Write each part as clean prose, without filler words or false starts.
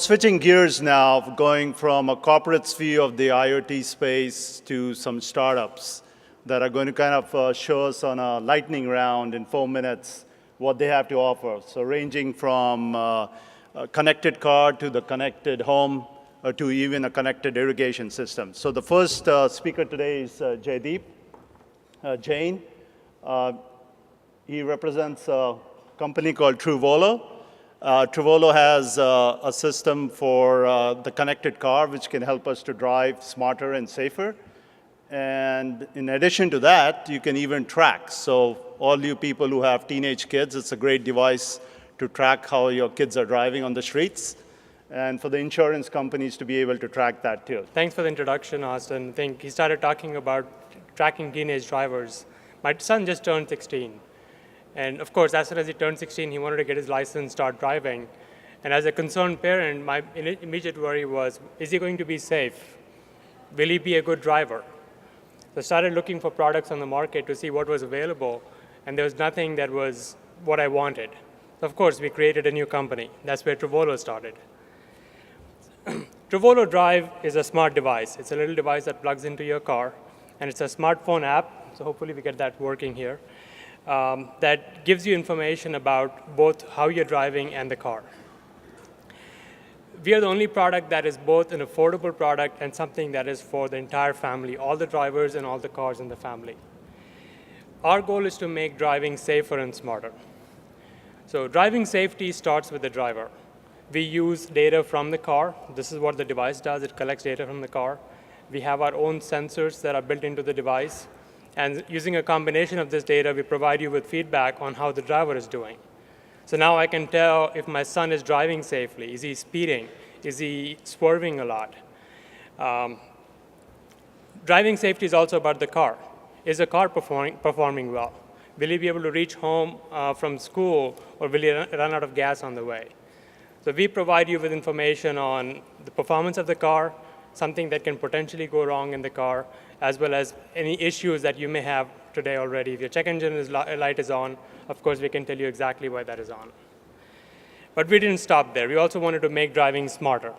Switching gears now, going from a corporate's view of the IoT space to some startups that are going to kind of show us on a lightning round in 4 minutes what they have to offer. So ranging from a connected car to the connected home to even a connected irrigation system. So the first speaker today is Jaideep Jain. He represents a company called Truvolo. Truvolo has a system for the connected car, which can help us to drive smarter and safer. And in addition to that, you can even track. So all you people who have teenage kids, it's a great device to track how your kids are driving on the streets, and for the insurance companies to be able to track that too. Thanks for the introduction, Austin. I think he started talking about tracking teenage drivers. My son just turned 16. And of course, as soon as he turned 16, he wanted to get his license, start driving. And as a concerned parent, my immediate worry was, is he going to be safe? Will he be a good driver? So I started looking for products on the market to see what was available, and there was nothing that was what I wanted. So of course, we created a new company. That's where Truvolo started. Truvolo Drive is a smart device. It's a little device that plugs into your car, and it's a smartphone app, so hopefully we get that working here. That gives you information about both how you're driving and the car. We are the only product that is both an affordable product and something that is for the entire family, all the drivers and all the cars in the family. Our goal is to make driving safer and smarter. So driving safety starts with the driver. We use data from the car. This is what the device does. It collects data from the car. We have our own sensors that are built into the device. And using a combination of this data, we provide you with feedback on how the driver is doing. So now I can tell if my son is driving safely. Is he speeding? Is he swerving a lot? Driving safety is also about the car. Is the car performing well? Will he be able to reach home from school, or will he run out of gas on the way? So we provide you with information on the performance of the car, something that can potentially go wrong in the car, as well as any issues that you may have today already. If your check engine light is on, of course, we can tell you exactly why that is on. But we didn't stop there. We also wanted to make driving smarter.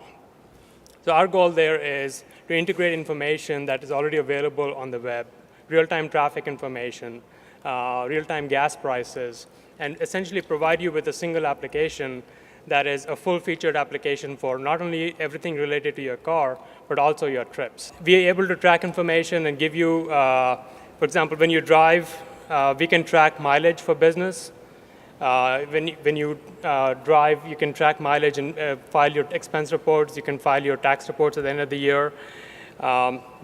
So our goal there is to integrate information that is already available on the web, real-time traffic information, real-time gas prices, and essentially provide you with a single application that is a full-featured application for not only everything related to your car, but also your trips. We are able to track information and give you, for example, when you drive, we can track mileage for business. When you drive, you can track mileage and file your expense reports. You can file your tax reports at the end of the year.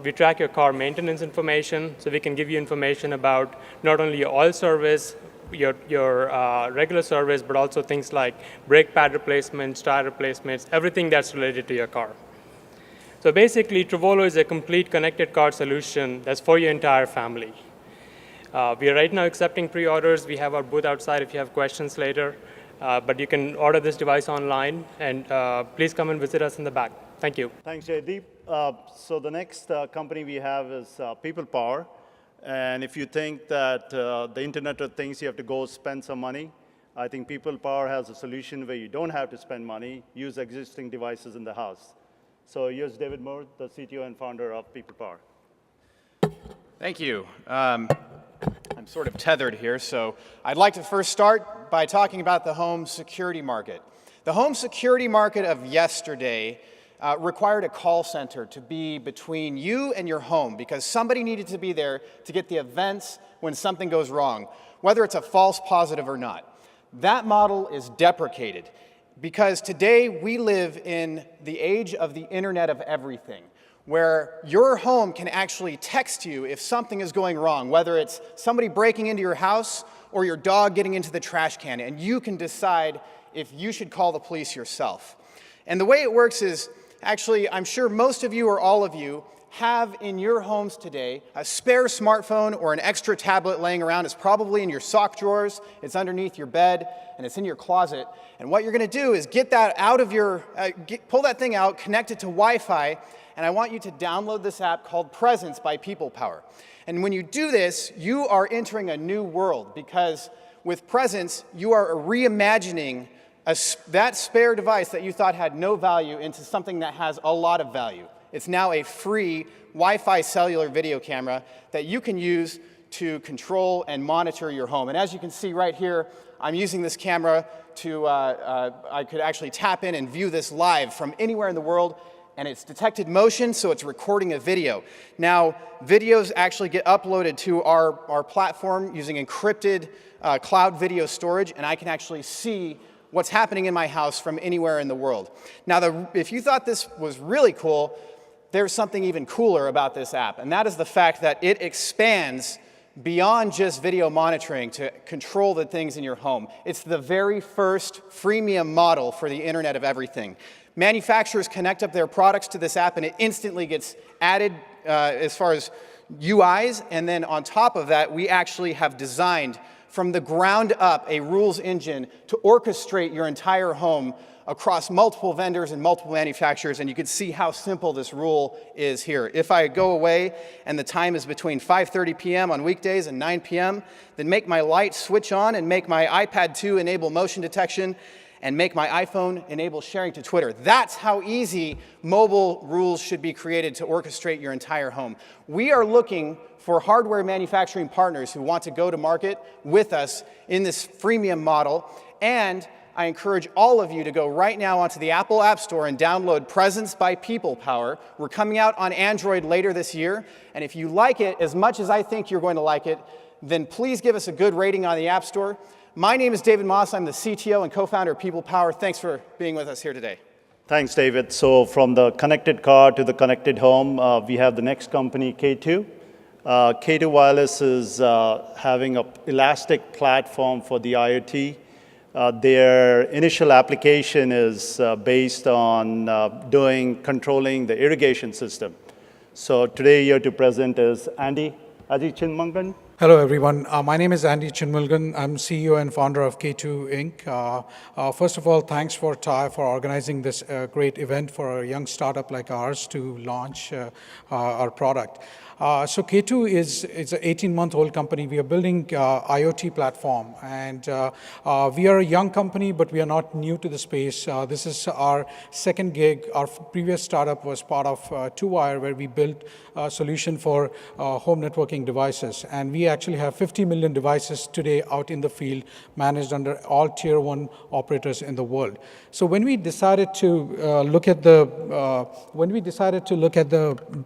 We track your car maintenance information, so we can give you information about not only your oil service, your regular service, but also things like brake pad replacements, tire replacements, everything that's related to your car. So basically, Truvolo is a complete connected car solution that's for your entire family. We are right now accepting pre-orders. We have our booth outside if you have questions later. But you can order this device online, and please come and visit us in the back. Thank you. Thanks, Jaideep. So the next company we have is PeoplePower. And if you think that the Internet of Things, you have to go spend some money, I think PeoplePower has a solution where you don't have to spend money, use existing devices in the house. So here's David Moore, the CTO and founder of PeoplePower. Thank you. I'm sort of tethered here, so I'd like to first start by talking about the home security market. The home security market of yesterday required a call center to be between you and your home because somebody needed to be there to get the events when something goes wrong, whether it's a false positive or not. That model is deprecated because today we live in the age of the Internet of Everything, where your home can actually text you if something is going wrong, whether it's somebody breaking into your house or your dog getting into the trash can, and you can decide if you should call the police yourself. And the way it works is, actually, I'm sure most of you or all of you have in your homes today a spare smartphone or an extra tablet laying around. It's probably in your sock drawers, it's underneath your bed, and it's in your closet. And what you're going to do is get that out of your, pull that thing out, connect it to Wi-Fi, and I want you to download this app called Presence by PeoplePower. And when you do this, you are entering a new world because with Presence, you are reimagining that spare device that you thought had no value into something that has a lot of value. It's now a free Wi-Fi cellular video camera that you can use to control and monitor your home. And as you can see right here, I'm using this camera to, I could actually tap in and view this live from anywhere in the world, and it's detected motion, so it's recording a video. Now, videos actually get uploaded to our platform using encrypted cloud video storage, and I can actually see what's happening in my house from anywhere in the world. Now, if you thought this was really cool, there's something even cooler about this app, and that is the fact that it expands beyond just video monitoring to control the things in your home. It's the very first freemium model for the Internet of Everything. Manufacturers connect up their products to this app, and it instantly gets added as far as UIs, and then on top of that, we actually have designed from the ground up a rules engine to orchestrate your entire home across multiple vendors and multiple manufacturers, and you can see how simple this rule is here. If I go away and the time is between 5:30 p.m. on weekdays and 9 p.m., then make my light switch on and make my iPad 2 enable motion detection and make my iPhone enable sharing to Twitter. That's how easy mobile rules should be created to orchestrate your entire home. We are looking for hardware manufacturing partners who want to go to market with us in this freemium model, and I encourage all of you to go right now onto the Apple App Store and download Presence by PeoplePower. We're coming out on Android later this year, and if you like it as much as I think you're going to like it, then please give us a good rating on the App Store. My name is David Moss. I'm the CTO and co-founder of PeoplePower. Thanks for being with us here today. Thanks, David. So from the connected car to the connected home, we have the next company, K2. K2 Wireless is having an elastic platform for the IoT. Their initial application is based on controlling the irrigation system. So today here to present is Andy Chinmulgan. Hello, everyone. My name is Andy Chinmulgan. I'm CEO and founder of K2 Inc. First of all, thanks for TiE for organizing this great event for a young startup like ours to launch our product. So K2 is an 18-month-old company. We are building IoT platform, and we are a young company, but we are not new to the space. This is our second gig. Our previous startup was part of 2Wire, where we built a solution for home networking devices, and we actually have 50 million devices today out in the field, managed under all Tier 1 operators in the world. So when we decided to look at the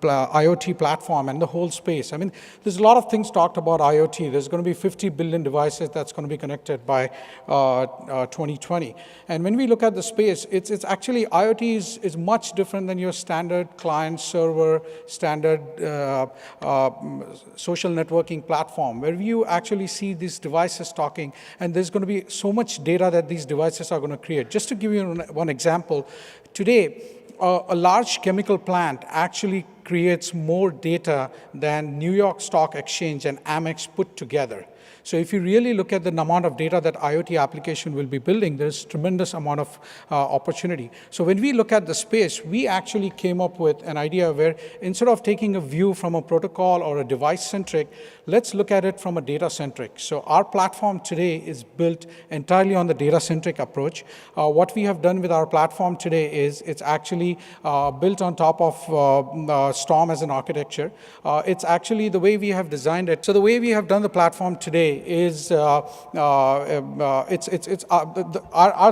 IoT platform and the whole space, I mean, there's a lot of things talked about IoT. There's going to be 50 billion devices that's going to be connected by 2020. And when we look at the space, it's actually IoT is much different than your standard client server, standard social networking platform, where you actually see these devices talking, and there's going to be so much data that these devices are going to create. Just to give you one example, today, a large chemical plant actually creates more data than New York Stock Exchange and Amex put together. So if you really look at the amount of data that IoT application will be building, there's tremendous amount of opportunity. So when we look at the space, we actually came up with an idea where instead of taking a view from a protocol or a device-centric, let's look at it from a data-centric. So our platform today is built entirely on the data-centric approach. What we have done with our platform today is it's actually built on top of Storm as an architecture. It's actually the way we have designed it. So the way we have done the platform today is our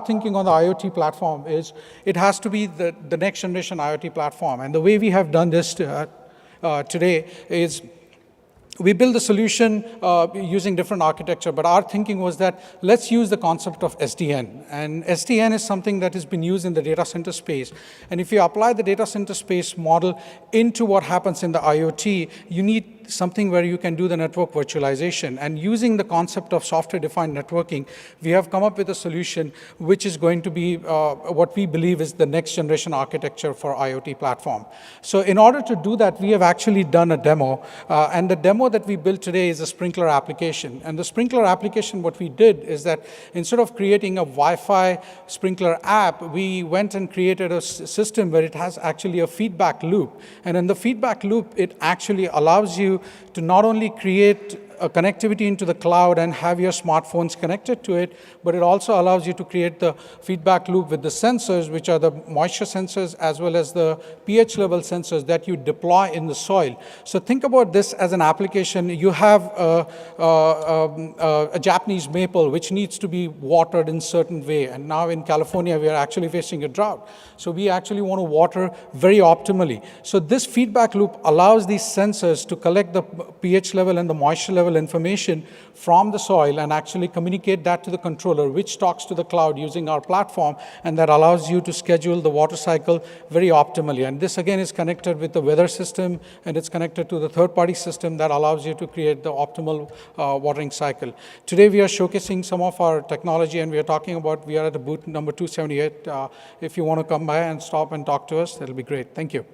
thinking on the IoT platform is it has to be the next generation IoT platform. And the way we have done this today is we build the solution using different architecture, but our thinking was that let's use the concept of SDN. And SDN is something that has been used in the data center space. And if you apply the data center space model into what happens in the IoT, you need something where you can do the network virtualization. And using the concept of software-defined networking, we have come up with a solution which is going to be what we believe is the next generation architecture for IoT platform. So in order to do that, we have actually done a demo, and the demo that we built today is a sprinkler application. And the sprinkler application, what we did is that instead of creating a Wi-Fi sprinkler app, we went and created a system where it has actually a feedback loop. And in the feedback loop, it actually allows you to not only create a connectivity into the cloud and have your smartphones connected to it, but it also allows you to create the feedback loop with the sensors, which are the moisture sensors as well as the pH level sensors that you deploy in the soil. So think about this as an application. You have a Japanese maple which needs to be watered in a certain way, and now in California we are actually facing a drought. So we actually want to water very optimally. So this feedback loop allows these sensors to collect the pH level and the moisture level information from the soil and actually communicate that to the controller, which talks to the cloud using our platform, and that allows you to schedule the water cycle very optimally. And this again is connected with the weather system, and it's connected to the third-party system that allows you to create the optimal watering cycle. Today we are showcasing some of our technology, and we are talking about, we are at the booth number 278. If you want to come by and stop and talk to us, that'll be great. Thank you.